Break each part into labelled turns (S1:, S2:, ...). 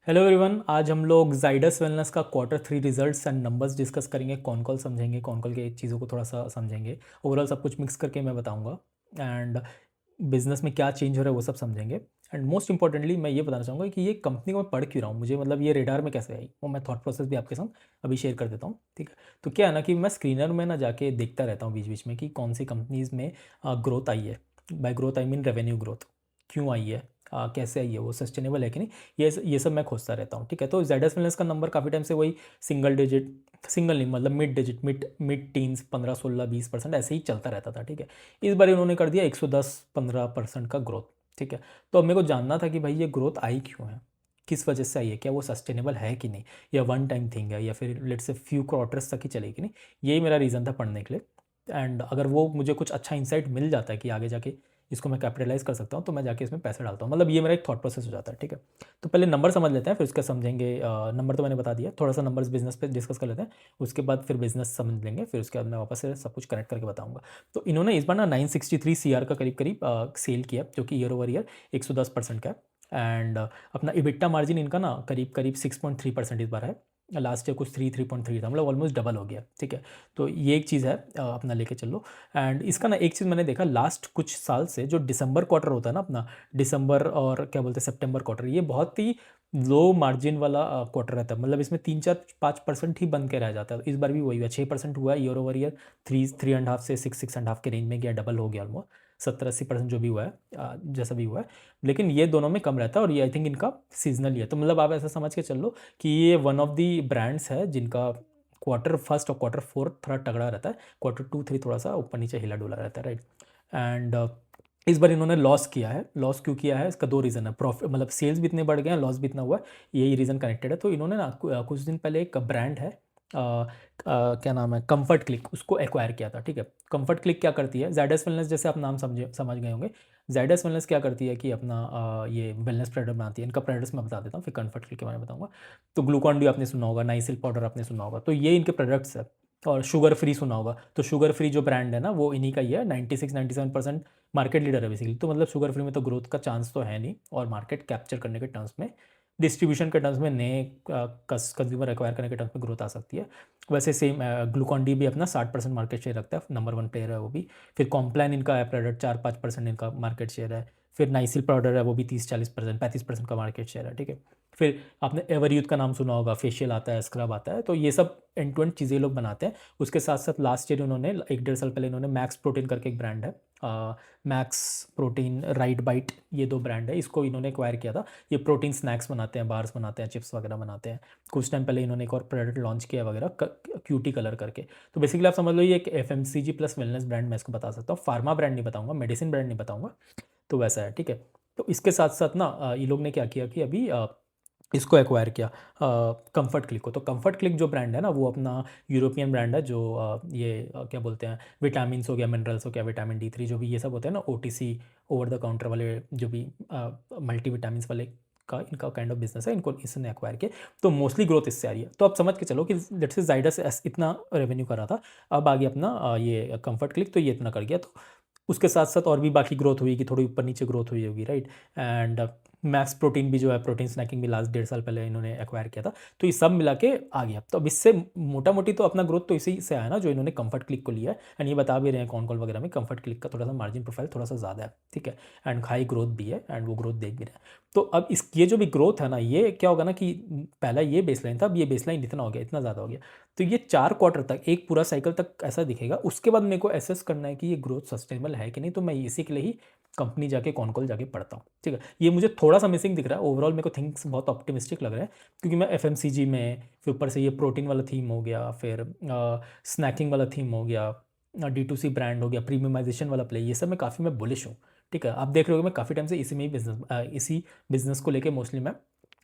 S1: Hello everyone, आज हम लोग जाइडस वेलनेस का quarter 3 results and numbers discuss करेंगे। कौन कॉल समझेंगे, कौन कॉल के चीज़ों को थोड़ा सा समझेंगे। ओवरऑल सब कुछ मिक्स करके मैं बताऊंगा एंड बिजनेस में क्या चेंज हो रहा है वो सब समझेंगे। एंड मोस्ट इंपॉर्टेंटली मैं ये बताना चाहूँगा कि ये कंपनी को मैं पढ़ क्यों रहा हूँ, मुझे मतलब ये रेडार में कैसे आई, वो मैं थॉट प्रोसेस भी आपके साथ अभी शेयर कर देता हूँ। ठीक है, तो क्या है ना कि मैं स्क्रीनर में ना जाके देखता रहता हूँ बीच बीच में कि कौन सी कंपनीज़ में ग्रोथ आई है। Bye growth I mean revenue growth, क्यों आई है, कैसे आई है, वो सस्टेनेबल है कि नहीं, ये सब मैं खोजता रहता हूँ। ठीक है, तो जेड एस वेलनेस का नंबर काफ़ी टाइम से वही सिंगल डिजिट, सिंगल नहीं मतलब मिड डिजिट, मिड टीन्स 15 16 20% ऐसे ही चलता रहता था। ठीक है, इस बार इन्होंने कर दिया 110 15% का ग्रोथ। ठीक है, तो अब मेरे को जानना था कि भाई ये ग्रोथ आई क्यों है, किस वजह से आई है, क्या वो सस्टेनेबल है कि नहीं, या वन टाइम थिंग है, या फिर लेट्स से फ्यू क्वार्टर्स तक ही चलेगी नहीं। यही मेरा रीज़न था पढ़ने के लिए। एंड अगर वो मुझे कुछ अच्छा इंसाइट मिल जाता है कि आगे जाके इसको मैं कैपिटलाइज कर सकता हूँ, तो मैं जाके इसमें पैसे डालता हूँ। मतलब ये मेरा एक थॉट प्रोसेस हो जाता है। ठीक है, तो पहले नंबर समझ लेते हैं, फिर उसका समझेंगे। नंबर तो मैंने बता दिया, थोड़ा सा नंबर्स बिजनेस पे डिस्कस कर लेते हैं, उसके बाद फिर बिजनेस समझ लेंगे, फिर उसके बाद मैं वापस से सब कुछ कनेक्ट करके बताऊंगा। तो इन्होंने इस बार ना 963 CR का करीब करीब सेल किया, जो कि ईयर ओवर ईयर 110% का है। एंड अपना इबिट्टा मार्जिन इनका ना करीब करीब 6.3% इस बार है। लास्ट ईयर कुछ 3.3 था, मतलब ऑलमोस्ट डबल हो गया। ठीक है, तो ये एक चीज़ है, अपना लेके चलो। एंड इसका ना एक चीज़ मैंने देखा लास्ट कुछ साल से, जो दिसंबर क्वार्टर होता है ना अपना, दिसंबर और क्या बोलते हैं सितंबर क्वार्टर, ये बहुत ही लो मार्जिन वाला क्वार्टर रहता है। मतलब इसमें 3 4 5% ही बन के रह जाता है। इस बार भी वही हुआ, 6% हुआ ईयर ओवर ईयर, 3 3.5 से 6 6.5 के रेंज में गया, डबल हो गया ऑलमोस्ट। 70 80% जो भी हुआ है, जैसा भी हुआ है। लेकिन ये दोनों में कम रहता है, और ये आई थिंक इनका सीजनल ही है। तो मतलब आप ऐसा समझ के चल लो कि ये वन ऑफ दी ब्रांड्स है जिनका क्वार्टर 1 और क्वार्टर 4 थोड़ा तगड़ा रहता है, क्वार्टर 2 3 थोड़ा सा ऊपर नीचे हिला डुला रहता है, राइट। एंड इस बार इन्होंने लॉस किया है। लॉस क्यों किया है, इसका दो रीज़न है। प्रॉफिट मतलब सेल्स भी इतने बढ़ गए हैं, लॉस भी इतना हुआ है, यही रीज़न कनेक्टेड है। तो इन्होंने ना कुछ दिन पहले एक ब्रांड है, क्या नाम है, कंफर्ट क्लिक, उसको एक्वायर किया था। ठीक है, कंफर्ट क्लिक क्या करती है, जेडएस वेलनेस जैसे आप नाम समझ गए होंगे। जेडएस वेलनेस क्या करती है कि अपना ये वेलनेस प्रोडक्ट बनाती है। इनका प्रोडक्ट्स मैं बता देता हूँ, फिर कंफर्ट क्लिक के बारे में बताऊंगा। तो ग्लूकॉन डी आपने सुना होगा, नाइसिल पाउडर आपने सुना होगा, तो ये इनके प्रोडक्ट्स है। और शुगर फ्री सुना होगा, तो शुगर फ्री जो ब्रांड है ना वो इन्हीं का ही है। 96 97% मार्केट लीडर है बेसिकली। तो मतलब शुगर फ्री में तो ग्रोथ का चांस तो है नहीं, और मार्केट कैप्चर करने के टर्म्स में, डिस्ट्रीब्यूशन के टर्म्स में, नए कंज्यूमर एक्वायर करने के टर्म्स में ग्रोथ आ सकती है। वैसे सेम ग्लूकॉन डी भी अपना 60% मार्केट शेयर रखता है, नंबर 1 प्लेयर है वो भी। फिर कॉम्प्लान इनका है प्रोडक्ट, 4 5% इनका मार्केट शेयर है। फिर नाइसिल पाउडर है, वो भी 30 40% 35% का मार्केट शेयर है। ठीक है, फिर आपने एवर यूथ का नाम सुना होगा, फेशियल आता है, स्क्रब आता है, तो ये सब एंड टू एंड चीज़ें लोग बनाते हैं। उसके साथ साथ लास्ट ईयर उन्होंने 1 1.5 साल पहले इन्होंने मैक्स प्रोटीन करके एक ब्रांड है, मैक्स प्रोटीन, राइट बाइट, ये दो ब्रांड है, इसको इन्होंने एक्वायर किया था। ये प्रोटीन स्नैक्स बनाते हैं, बार्स बनाते हैं, चिप्स वगैरह बनाते हैं। कुछ टाइम पहले इन्होंने एक और प्रोडक्ट लॉन्च किया वगैरह, क्यूटी कलर करके। तो बेसिकली आप समझ लो ये एक एफएमसीजी प्लस वेलनेस ब्रांड मैं इसको बता सकता हूँ। फार्मा ब्रांड नहीं बताऊंगा, मेडिसिन ब्रांड नहीं बताऊंगा। तो वैसा है। ठीक है, तो इसके साथ साथ ना ये लोग ने क्या किया कि अभी इसको एक्वायर किया, कंफर्ट क्लिक को। तो कंफर्ट क्लिक जो ब्रांड है ना, वो अपना यूरोपियन ब्रांड है, जो क्या बोलते हैं, विटामिन हो गया, मिनरल्स हो गया, विटामिन D3 जो भी ये सब होते हैं ना, OTC, ओवर द काउंटर वाले जो भी मल्टी विटामिन वाले का इनका काइंड ऑफ बिजनेस है, इनको इसने एक्वायर किया। तो मोस्टली ग्रोथ इससे आ रही है। तो आप समझ के चलो कि लेट्स से जाइडस इतना रेवेन्यू कर रहा था, अब आगे अपना ये कंफर्ट क्लिक, तो ये इतना कर गया। तो उसके साथ साथ और भी बाकी ग्रोथ हुई कि थोड़ी ऊपर नीचे ग्रोथ हुई होगी, राइट। एंड मैक्स प्रोटीन भी जो है, प्रोटीन स्नैकिंग भी लास्ट 1.5 साल पहले इन्होंने एक्वायर किया था। तो ये सब मिला के आ गया। तो अब इससे मोटा मोटी तो अपना ग्रोथ तो इसी से आया ना, जो इन्होंने कंफर्ट क्लिक को लिया है। एंड ये बता भी रहे हैं कौन कॉल वगैरह में, कंफर्ट क्लिक का थोड़ा सा मार्जिन प्रोफाइल थोड़ा सा ज़्यादा है। ठीक है, एंड हाई ग्रोथ भी है, एंड वो ग्रोथ देख भी रहे हैं। तो अब इस ये जो भी ग्रोथ है ना, ये क्या होगा ना कि पहला ये बेसलाइन था, अब ये बेसलाइन इतना हो गया, इतना ज़्यादा हो गया। तो ये 4 क्वार्टर तक, एक पूरा साइकिल तक ऐसा दिखेगा। उसके बाद मेरे को एसेस करना है कि ये ग्रोथ सस्टेनेबल है कि नहीं। तो मैं इसी के लिए ही कंपनी जाके कौन कॉल जाके पढ़ता हूँ। ठीक है, ये मुझे थोड़ा सा मिसिंग दिख रहा है। ओवरऑल मेरे को थिंग्स बहुत ऑप्टिमिस्टिक लग रहा है, क्योंकि मैं एफएमसीजी में, फिर ऊपर से ये प्रोटीन वाला थीम हो गया, फिर स्नैकिंग वाला थीम हो गया, D2C ब्रांड हो गया, प्रीमियमाइजेशन वाला प्ले, ये सब में काफ़ी मैं बुलिश हूँ। ठीक है, आप देख रहे हो मैं काफ़ी टाइम से इसी में ही इसी बिजनेस को लेके मोस्टली मैं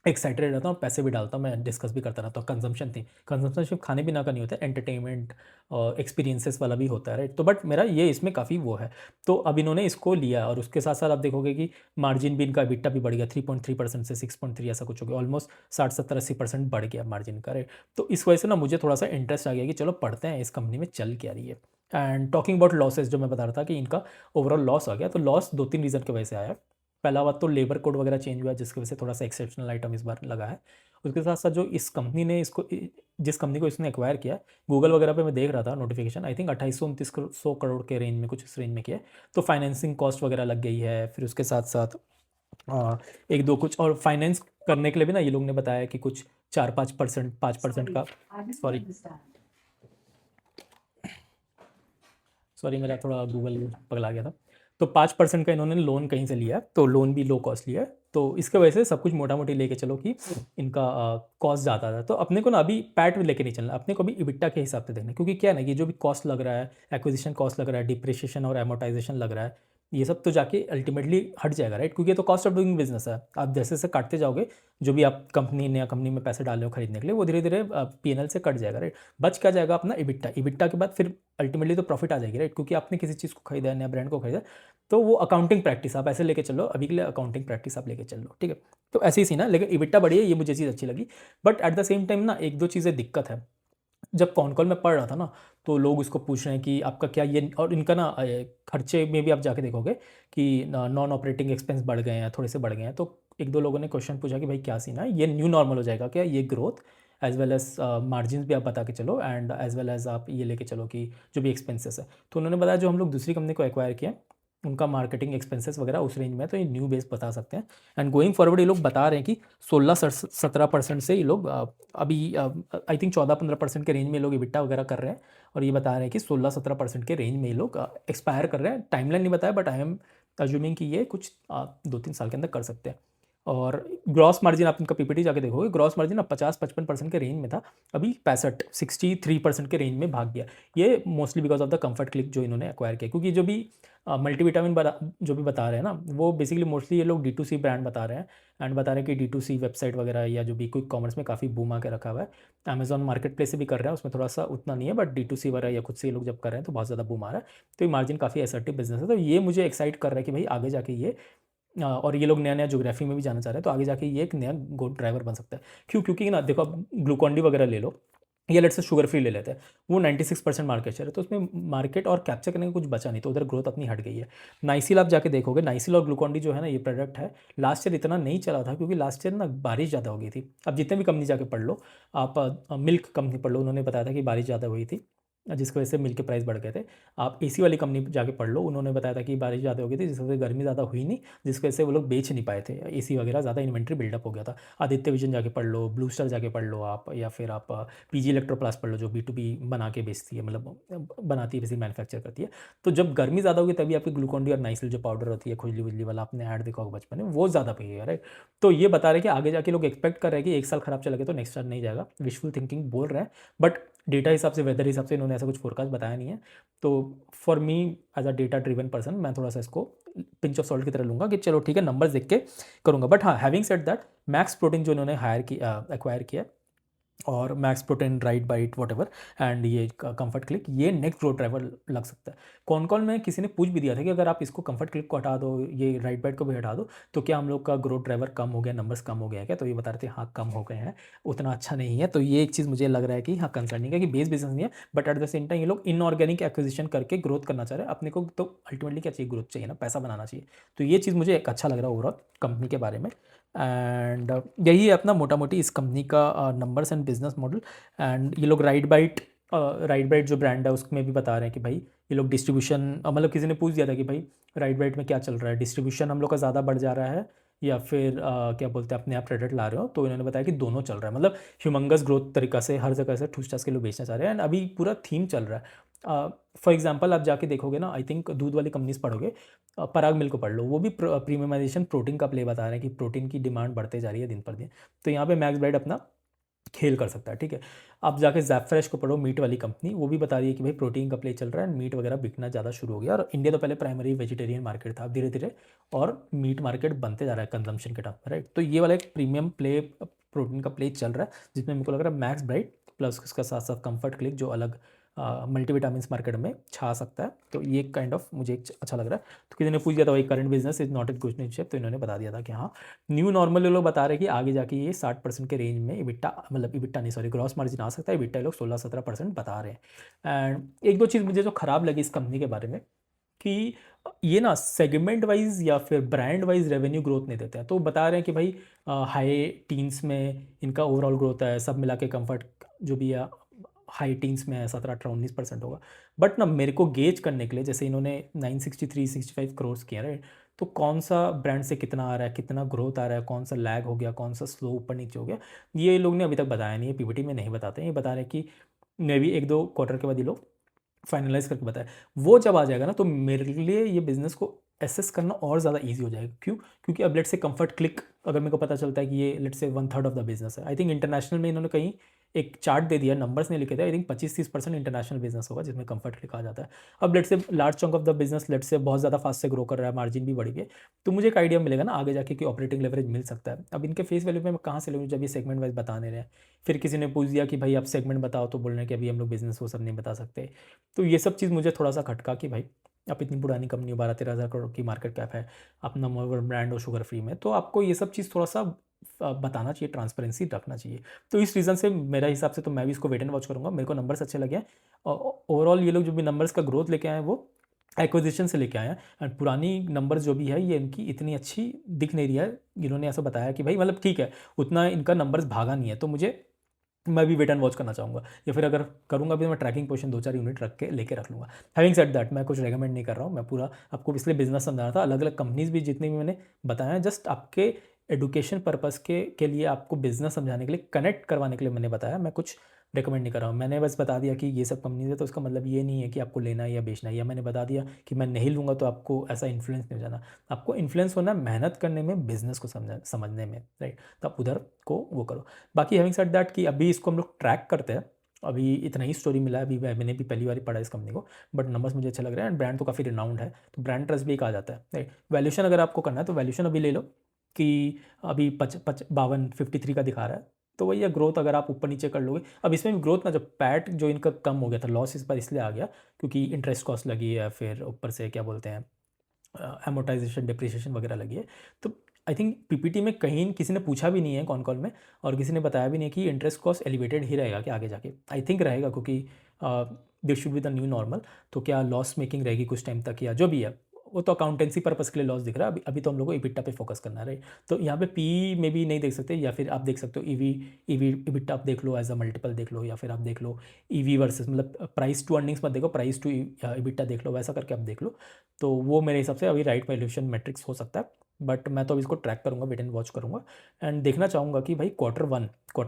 S1: एक्साइटेड रहता हूँ, पैसे भी डालता हूँ, मैं डिस्कस भी करता रहता हूँ। कंजम्पशन थी, कंजम्पशन सिर्फ खाने पीना का नहीं होता है, एंटरटेनमेंट और एक्सपीरियंसेस वाला भी होता है, राइट। तो बट मेरा ये इसमें काफ़ी वो है। तो अब इन्होंने इसको लिया, और उसके साथ साथ आप देखोगे कि मार्जिन भी इनका, बिट्टा भी बढ़ गया, 3.3% से 6.3 ऐसा कुछ हो गया, ऑलमोस्ट 60 70 80% बढ़ गया मार्जिन का, राइट। तो इस वजह से ना मुझे थोड़ा सा इंटरेस्ट आ गया कि चलो पढ़ते हैं इस कंपनी में चल क्या रही है। एंड टॉकिंग अबाउट लॉसेस, जो मैं बता रहा था कि इनका ओवरऑल लॉस आ गया, तो लॉस 2 3 रीज़न की वजह से आया। पहला बात तो लेबर कोड वगैरह चेंज हुआ है, जिसकी वजह से थोड़ा सा एक्सेप्शनल आइटम इस बार लगा है। उसके साथ साथ जो इस कंपनी ने जिस कंपनी को इसने एक्वायर किया, गूगल वगैरह पे मैं देख रहा था नोटिफिकेशन, आई थिंक 2829 करोड़ के रेंज में, कुछ इस रेंज में किया है। तो फाइनेंसिंग कॉस्ट वगैरह लग गई है। फिर उसके साथ साथ एक दो कुछ और फाइनेंस करने के लिए भी ना, ये लोग ने बताया कि कुछ 4-5%, 5% का, सॉरी मेरा थोड़ा गूगल पगला गया था। तो 5% का इन्होंने लोन कहीं से लिया है, तो लोन भी लो कॉस्ट लिया है। तो इसके वजह से सब कुछ मोटा मोटी लेके चलो कि इनका कॉस्ट ज़्यादा था। तो अपने को ना अभी पैट लेके नहीं चलना, अपने को भी इबिट्टा के हिसाब से देखना है। क्योंकि क्या है ना, कि जो भी कॉस्ट लग रहा है, एक्विजिशन कॉस्ट लग रहा है, डिप्रिशिएशन और एमोटाइजेशन लग रहा है, ये सब तो जाके अल्टीमेटली हट जाएगा, राइट। क्योंकि ये तो कॉस्ट ऑफ डूइंग बिजनेस है। आप जैसे जैसे काटते जाओगे, जो भी आप नया कंपनी में पैसे डाल रहे हो खरीदने के लिए, वो धीरे धीरे पीएनएल से कट जाएगा, राइट। बच क्या जाएगा अपना इबिट्टा। इबिट्टा के बाद फिर अल्टीमेटली तो प्रॉफिट आ जाएगी, राइट। क्योंकि आपने किसी चीज़ को खरीदा है, नया ब्रांड को खरीदा, तो वो अकाउंटिंग प्रैक्टिस आप ऐसे लेके चलो, अभी के लिए अकाउंटिंग प्रैक्टिस आप लेके चल लो, ठीक है। तो ऐसी सी ना, लेकिन इबिट्टा बढ़ी है, ये मुझे चीज़ अच्छी लगी। But at the same time ना, एक दो चीज़ें दिक्कत है। जब कॉन कॉल में पढ़ रहा था ना, तो लोग इसको पूछ रहे हैं कि आपका क्या ये, और इनका ना खर्चे में भी आप जाके देखोगे कि नॉन ऑपरेटिंग एक्सपेंस बढ़ गए हैं, थोड़े से बढ़ गए हैं। तो एक दो लोगों ने क्वेश्चन पूछा कि भाई क्या सीन है, ये न्यू नॉर्मल हो जाएगा क्या, ये growth as well as margin भी आप बता के चलो, एंड एज वेल एज आप ये लेके चलो कि जो भी एक्सपेंसेस है। तो उन्होंने बताया जो हम लोग दूसरी कंपनी को एक्वायर किया, उनका मार्केटिंग एक्सपेंसेस वगैरह उस रेंज में है, तो ये न्यू बेस बता सकते हैं। एंड गोइंग फॉरवर्ड ये लोग बता रहे हैं कि 16-17% से ये लोग अभी आई थिंक 14-15% के रेंज में ये लोग इबिट्टा वगैरह कर रहे हैं। और ये बता रहे हैं कि 16-17% के रेंज में ये लोग एक्सपायर कर रहे हैं। टाइमलाइन नहीं बताया, बट आई एम अज्यूमिंग कि ये कुछ 2-3 साल के अंदर कर सकते हैं। और ग्रॉस मार्जिन आप इनका पीपीटी जाके देखोगे, ग्रॉस मार्जिन अब 50-55% के रेंज में था, अभी 63% के रेंज में भाग गया। ये mostly because of the comfort click जो इन्होंने एक्वायर किया। क्योंकि जो भी मल्टीविटामिन जो भी बता रहे हैं ना, वो बेसिकली मोस्टली ये लोग D2C ब्रांड बता रहे हैं। एंड बता रहे हैं कि D2C वेबसाइट वगैरह या जो भी क्विक कॉमर्स में काफ़ी बूम आके रखा हुआ है। अमेजॉन मार्केट प्लेस से भी कर रहे हैं, उसमें थोड़ा सा उतना नहीं है, बट D2C वगैरह या खुद से ये लोग जब कर रहे हैं तो बहुत ज़्यादा बूम आ रहा है। तो ये मार्जिन काफ़ी असर्टिव बिजनेस है। तो ये मुझे एक्साइट कर रहा है कि भाई आगे जाके ये और ये लोग नया नया ज्योग्राफी में भी जाना चाह रहे हैं, तो आगे जाके ये एक नया गुड ड्राइवर बन सकता है। क्योंकि ना देखो, आप ग्लूकॉन डी वगैरह ले लो, या लेट्स से शुगर फ्री ले लेते हैं, वो 96% मार्केट शेयर है। तो उसमें मार्केट और कैप्चर करने का कुछ बचा नहीं, तो उधर ग्रोथ अपनी हट गई है। नाइसिल आप जाके देखोगे, नाइसिल और ग्लूकॉन डी जो है ना, ये प्रोडक्ट है, लास्ट ईयर इतना नहीं चला था क्योंकि लास्ट ईयर ना बारिश ज़्यादा हो गई थी। अब जितने भी कंपनी जाके पढ़ लो, आप मिल्क कंपनी पढ़ लो, उन्होंने बताया था कि बारिश ज़्यादा हुई थी, जिसकी वजह से मिल्क के प्राइस बढ़ गए थे। आप एसी वाली कंपनी जाके पढ़ लो, उन्होंने बताया था कि बारिश ज़्यादा हो गई थी, जिसकी वजह से गर्मी ज़्यादा हुई नहीं, जिसकी वजह से वो लोग बेच नहीं पाए थे एसी वगैरह, ज़्यादा इन्वेंट्री बिल्डअप हो गया था। आदित्य विजन जाके पढ़ लो, ब्लू स्टार जाके पढ़ लो आप, या फिर आप पीजी इलेक्ट्रोप्लास्ट पढ़ लो, जो B2B बना के बेचती है, मतलब बनाती है, बेसिकली मैन्युफैक्चर करती है। तो जब गर्मी ज़्यादा होगी तभी आपकी ग्लूकॉन डी और नाइसिल जो पाउडर होती है खुजली वुजली वाला, आपने ऐड देखा होगा बचपन में, वो ज़्यादा पिएगा, राइट। तो ये बता रहे हैं कि आगे जाके लोग एक्सपेक्ट कर रहे हैं कि एक साल खराब चला गया तो नेक्स्ट साल नहीं जाएगा, विशफुल थिंकिंग बोल रहे हैं। बट डेटा हिसाब से, वेदर हिसाब से इन्होंने ऐसा कुछ फोरकास्ट बताया नहीं है। तो for me as a data driven person, मैं थोड़ा सा इसको पिंच ऑफ सॉल्ट की तरह लूँगा कि चलो ठीक है, नंबर्स देख के करूँगा। बट हाँ, having said that, Max Protein जो इन्होंने एक्वायर किया, और Max Protein, right bite, whatever, and ये कंफर्ट क्लिक, ये नेक्स्ट ग्रोथ ड्राइवर लग सकता है। कौन कौन में किसी ने पूछ भी दिया था कि अगर आप इसको कंफर्ट क्लिक को हटा दो, ये राइट बाइट को भी हटा दो, तो क्या हम लोग का ग्रोथ ड्राइवर कम हो गया, नंबर्स कम हो गया है क्या। तो ये बता रहे थे हाँ, कम हो गए हैं, उतना अच्छा नहीं है। तो ये एक चीज़ मुझे लग रहा है कि हाँ, कंसर्निंग है कि बेस बिजनेस नहीं है, but at the same time ये लोग इनऑर्गेनिक एक्विजिशन करके ग्रोथ करना चाह रहे हैं। अपने को तो अल्टीमेटली क्या चाहिए, ग्रोथ चाहिए ना, पैसा बनाना चाहिए। तो ये चीज़ मुझे एक अच्छा लग रहा है ओवरऑल कंपनी के बारे में। एंड यही है अपना मोटा मोटी इस कंपनी का numbers and business model. And ये लोग राइट बाइट जो ब्रांड है उसमें भी बता रहे हैं कि भाई ये लोग डिस्ट्रीब्यूशन, मतलब किसी ने पूछ दिया था कि भाई राइट बाइट में क्या चल रहा है, डिस्ट्रीब्यूशन हम लोग का ज़्यादा बढ़ जा रहा है या फिर क्या बोलते हैं अपने आप प्रोडक्ट ला रहे हो। तो इन्होंने बताया कि दोनों चल रहा है, मतलब ह्यूमंगस ग्रोथ तरीका से हर जगह से ठूस ठास के लोग बेचना चाह रहे हैं। एंड अभी पूरा थीम चल रहा है। फॉर एग्जाम्पल आप जाके देखोगे ना, आई थिंक दूध वाली कंपनीज पढ़ोगे, पराग मिल्क को पढ़ लो, वो भी प्रीमियमाइजेशन प्रोटीन का प्ले बता रहे हैं कि प्रोटीन की डिमांड बढ़ते जा रही है दिन पर दिन। तो यहाँ पे मैक्स ब्राइड अपना खेल कर सकता है, ठीक है। आप जाके ज़ैपफ्रेश को पढ़ो, मीट वाली कंपनी, वो भी बता रही है कि भाई प्रोटीन का प्ले चल रहा है, मीट वगैरह बिकना ज़्यादा शुरू हो गया। और इंडिया तो पहले प्राइमरी वेजिटेरियन मार्केट था, अब धीरे धीरे और मीट मार्केट बनते जा रहा है कंजम्पशन के टर्म, राइट। तो ये वाला एक प्रीमियम प्ले, प्रोटीन का प्ले चल रहा है, जिसमें मेरे को लग रहा है मैक्स ब्राइट प्लस उसका साथ साथ कंफर्ट क्लिक जो अलग मल्टीविटामिन मार्केट में छा सकता है। तो ये काइंड ऑफ मुझे अच्छा लग रहा है। तो किसी ने पूछ दिया था भाई current business is not a good in shape, तो इन्होंने बता दिया था कि हाँ, न्यू नॉर्मल लोग बता रहे हैं कि आगे जाके ये 60% के रेंज में इबिट्टा, मतलब इबिट्टा नहीं सॉरी, ग्रॉस मार्जिन आ सकता है। इबिट्टा लोग 16-17% बता रहे हैं। एंड एक दो चीज़ मुझे जो ख़राब लगी इस कंपनी के बारे में, कि ये ना सेगमेंट वाइज या फिर ब्रांड वाइज रेवेन्यू ग्रोथ नहीं देते हैं। तो बता रहे हैं कि भाई हाई टीन्स में इनका ओवरऑल ग्रोथ है, सब मिला के कंफर्ट जो भी है हाई टीन्स में है, 17-18-19% होगा। बट ना मेरे को गेज करने के लिए, जैसे इन्होंने 963-65 करोड़ किया राइट, तो कौन सा ब्रांड से कितना आ रहा है, कितना ग्रोथ आ रहा है, कौन सा लैग हो गया, कौन सा स्लो ऊपर नीचे हो गया, ये लोग ने अभी तक बताया नहीं है, पीपीटी में नहीं बताते हैं। ये बता रहे हैं कि मे बी 1-2 क्वार्टर के बाद ये लोग फाइनलाइज करके बताए। वो जब आ जाएगा ना तो मेरे लिए ये बिज़नेस को एसेस करना और ज़्यादा ईजी हो जाएगा। क्यों? क्योंकि अब लेट से कंफर्ट क्लिक अगर मेरे को पता चलता है कि ये लेट से 1/3 ऑफ द बिजनेस है। आई थिंक इंटरनेशनल में इन्होंने कहीं एक चार्ट दे दिया, नंबर्स नहीं लिखे थे। आई थिंक 25-30% इंटरनेशनल बिजनेस होगा जिसमें कंफर्ट क्लिक आ जाता है। अब let's say large chunk of the business let's say बहुत ज़्यादा फास्ट से ग्रो कर रहा है, मार्जिन भी बढ़ी है, तो मुझे एक आइडिया मिलेगा ना आगे जाके कि ऑपरेटिंग लेवरेज मिल सकता है। अब इनके फेस वैल्यू में मैं कहाँ से लूँ जब ये सेगमेंट वाइज बता नहीं रहे हैं। फिर किसी ने पूछ दिया कि भाई आप सेगमेंट बताओ, तो बोल रहे हैं कि अभी हम लोग बिजनेस वो सब नहीं बता सकते। तो ये सब चीज़ मुझे थोड़ा सा खटका कि भाई आप इतनी पुरानी कंपनी हो, 12-13 हज़ार करोड़ की मार्केट कैप है, अपना मोबाइल ब्रांड हो शुगर फ्री में, तो आपको ये सब चीज़ थोड़ा सा बताना चाहिए, ट्रांसपेरेंसी रखना चाहिए। तो इस रीज़न से मेरा हिसाब से तो मैं भी इसको वेट एंड वॉच करूँगा। मेरे को नंबर्स अच्छे लगे हैं और ओवरऑल ये लोग जो भी नंबर्स का ग्रोथ लेके आए हैं वो एक्विजिशन से लेके आए हैं। एंड पुरानी नंबर्स जो भी है ये इनकी इतनी अच्छी दिख नहीं रही है। इन्होंने ऐसा बताया कि भाई मतलब ठीक है, उतना इनका नंबर्स भागा नहीं है, तो मुझे मैं भी वेट एंड वॉच करना चाहूँगा, या फिर अगर करूँगा भी तो मैं ट्रैकिंग पोजीशन 2-4 यूनिट रख के लेके रख लूँगा। हैविंग सेड दैट मैं कुछ रेकमेंड नहीं कर रहा हूँ, मैं पूरा आपको इसलिए बिजनेस समझा रहा था। अलग अलग कंपनीज भी जितनी भी मैंने बताया है जस्ट आपके एडुकेशन पर्पज़ के लिए, आपको बिजनेस समझाने के लिए, कनेक्ट करवाने के लिए मैंने बताया। मैं कुछ रिकमेंड नहीं कर रहा हूँ। मैंने बस बता दिया कि ये सब कंपनीज है, तो इसका मतलब ये नहीं है कि आपको लेना है या बेचना है, या मैंने बता दिया कि मैं नहीं लूँगा तो आपको ऐसा इन्फ्लुएंस नहीं हो जाना। आपको इन्फ्लुएंस होना है मेहनत करने में, बिजनेस को समझने में, राइट? तो आप उधर को वो करो। बाकी हैविंग सेड दैट कि अभी इसको हम लोग ट्रैक करते हैं, अभी इतना ही स्टोरी मिला है, अभी मैंने भी पहली बार ही पढ़ा इस कंपनी को, बट नंबर्स मुझे अच्छा लग रहा है एंड ब्रांड तो काफ़ी रिनाउंड है, तो ब्रांड ट्रस्ट भी एक आ जाता है, राइट? वैल्यूशन अगर आपको करना है तो वैल्यूशन अभी ले लो कि अभी 52 53 का दिखा रहा है, तो वही है ग्रोथ अगर आप ऊपर नीचे कर लोगे। अब इसमें भी ग्रोथ ना, जब पैट जो इनका कम हो गया था, लॉस इस पर इसलिए आ गया क्योंकि इंटरेस्ट कॉस्ट लगी है, फिर ऊपर से क्या बोलते हैं एमोटाइजेशन डिप्रिसिएशन वगैरह लगी है। तो आई थिंक पीपीटी में कहीं किसी ने पूछा भी नहीं है कॉन कॉल में, और किसी ने बताया भी नहीं कि इंटरेस्ट कॉस्ट एलिवेटेड ही रहेगा कि आगे जाके। आई थिंक रहेगा क्योंकि this should be the new normal. तो क्या लॉस मेकिंग रहेगी कुछ टाइम तक या जो भी है, वो तो अकाउंटेंसी पर्पस के लिए लॉस दिख रहा है। अभी तो हम लोग को इबिट्टा पे फोकस करना है, राइट? तो यहाँ पे पी में भी नहीं देख सकते, या फिर आप देख सकते हो ईवी ईवी इबिट्टा आप देख लो, एज अ मल्टीपल देख लो, या फिर आप देख लो ईवी वर्सेस, मतलब प्राइस टू अर्निंग्स मत देखो, प्राइस टू इबिट्टा देख लो, वैसा करके आप देख लो। तो वो मेरे हिसाब से अभी राइट वैल्यूएशन मैट्रिक्स हो सकता है। बट मैं तो अभी इसको ट्रैक करूँगा, वेट एंड वॉच करूँगा एंड देखना चाहूँगा कि भाई क्वार्टर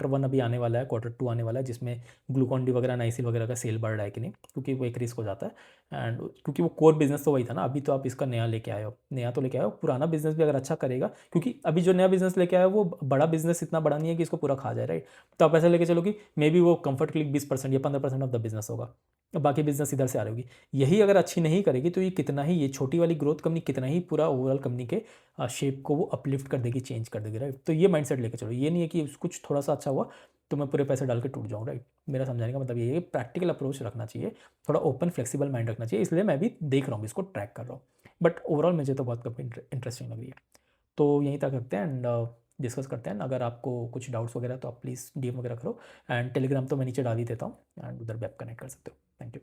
S1: वन अभी आने वाला है, क्वार्टर 2 आने वाला है, जिसमें ग्लूकॉन डी वगैरह, नाइसिल वगैरह का सेल बढ़ रहा है कि नहीं, क्योंकि वो एक रिस्क हो जाता है। एंड क्योंकि वो कोर बिजनेस तो वही था ना, अभी तो आप इसका नया लेके आए हो, नया तो लेके आए हो, पुराना बिजनेस भी अगर अच्छा करेगा, क्योंकि अभी जो नया बिजनेस लेके आए हो वो बड़ा बिजनेस इतना बड़ा नहीं है कि इसको पूरा खा जाए, राइट? तो आप ऐसा लेके चलो कि मे बी वो कंफर्ट क्लिक 20% या 15% ऑफ द बिजनेस होगा, बाकी बिजनेस इधर से आ रही होगी। यही अगर अच्छी नहीं करेगी तो ये कितना ही, ये छोटी वाली ग्रोथ कंपनी कितना ही पूरा ओवरऑल कंपनी के शेप को वो अपलिफ्ट कर देगी, चेंज कर देगी, राइट? तो ये माइंडसेट लेके चलो। ये नहीं है कि कुछ थोड़ा सा अच्छा हुआ तो मैं पूरे पैसे डाल के टूट जाऊँ, राइट? मेरा समझाने का मतलब ये है कि प्रैक्टिकल अप्रोच रखना चाहिए, थोड़ा ओपन फ्लेक्सिबल माइंड रखना चाहिए। इसलिए मैं भी देख रहा हूँ, इसको ट्रैक कर रहा हूँ, बट ओवरऑल मुझे तो बहुत कंपनी इंटरेस्टिंग लग रही है। तो यहीं तक रखते हैं एंड डिस्कस करते हैं। अगर आपको कुछ डाउट्स वगैरह तो आप प्लीज़ डीएम वगैरह करो, एंड टेलीग्राम तो मैं नीचे डाल ही देता हूँ, एंड उधर भी आप कनेक्ट कर सकते हो। Thank you.